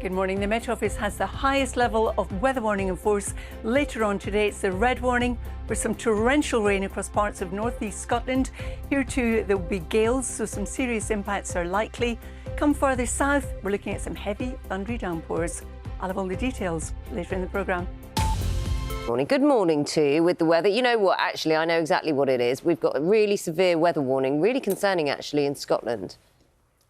Good morning. The Met Office has the highest level of weather warning in force. Later on today, it's the red warning for some torrential rain across parts of northeast Scotland. Here too, there will be gales, so some serious impacts are likely. Come further south, we're looking at some heavy, thundery downpours. I'll have all the details later in the programme. Morning. Good morning to you with the weather. You know what, actually, I know exactly what it is. We've got a really severe weather warning, really concerning, actually, in Scotland.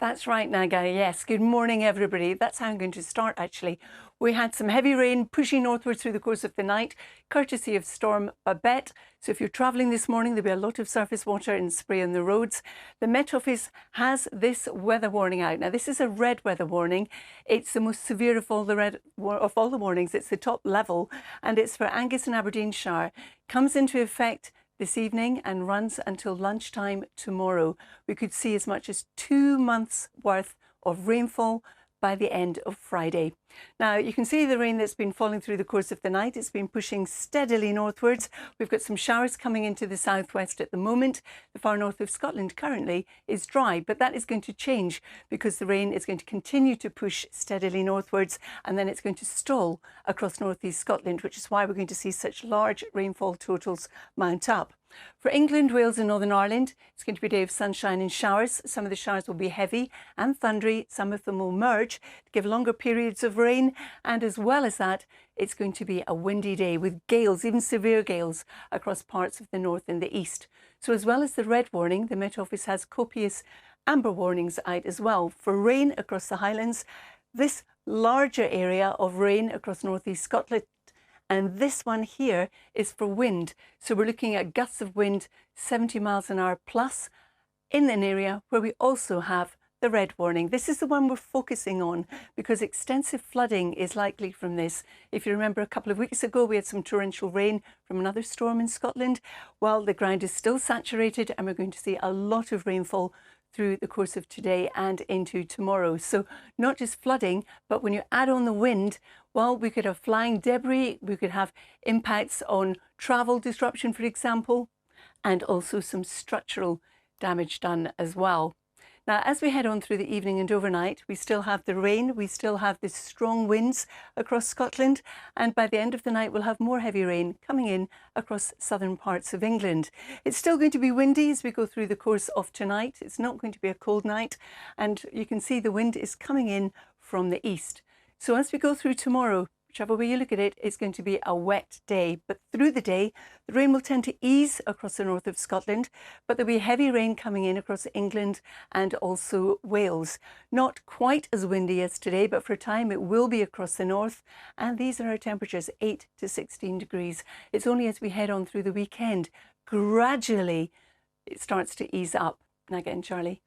That's right, Naga. Yes. Good morning, everybody. That's how I'm going to start, actually. We had some heavy rain pushing northward through the course of the night, courtesy of Storm Babette. So if you're travelling this morning, there'll be a lot of surface water and spray on the roads. The Met Office has this weather warning out. Now, this is a red weather warning. It's the most severe of all the warnings. It's the top level, and it's for Angus and Aberdeenshire. Comes into effect this evening and runs until lunchtime tomorrow. We could see as much as 2 months worth of rainfall by the end of Friday. Now, you can see the rain that's been falling through the course of the night. It's been pushing steadily northwards. We've got some showers coming into the southwest at the moment. The far north of Scotland currently is dry, but that is going to change because the rain is going to continue to push steadily northwards, and then it's going to stall across northeast Scotland, which is why we're going to see such large rainfall totals mount up. For England, Wales and Northern Ireland, it's going to be a day of sunshine and showers. Some of the showers will be heavy and thundery. Some of them will merge to give longer periods of rain. And as well as that, it's going to be a windy day with gales, even severe gales, across parts of the north and the east. So as well as the red warning, the Met Office has copious amber warnings out as well for rain across the Highlands. This larger area of rain across northeast Scotland, and this one here is for wind. So we're looking at gusts of wind 70 miles an hour plus in an area where we also have the red warning. This is the one we're focusing on because extensive flooding is likely from this. If you remember, a couple of weeks ago, we had some torrential rain from another storm in Scotland. Well, the ground is still saturated and we're going to see a lot of rainfall through the course of today and into tomorrow. So not just flooding, but when you add on the wind, well, we could have flying debris, we could have impacts on travel disruption, for example, and also some structural damage done as well. Now, as we head on through the evening and overnight, we still have the rain, we still have the strong winds across Scotland, and by the end of the night, we'll have more heavy rain coming in across southern parts of England. It's still going to be windy as we go through the course of tonight. It's not going to be a cold night, and you can see the wind is coming in from the east. So as we go through tomorrow, whichever way you look at it, it's going to be a wet day. But through the day, the rain will tend to ease across the north of Scotland, but there'll be heavy rain coming in across England and also Wales. Not quite as windy as today, but for a time it will be across the north. And these are our temperatures, 8 to 16 degrees. It's only as we head on through the weekend, gradually it starts to ease up. Now again, Charlie.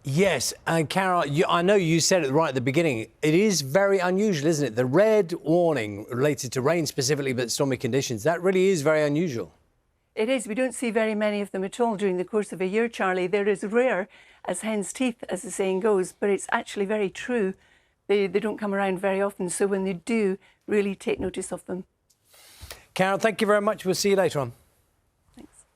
Yes, and Carol, I know you said it right at the beginning. It is very unusual, isn't it? The red warning related to rain specifically, but stormy conditions, that really is very unusual. It is. We don't see very many of them at all during the course of a year, Charlie. They're as rare as hen's teeth, as the saying goes, but it's actually very true. They don't come around very often, so when they do, really take notice of them. Carol, thank you very much. We'll see you later on.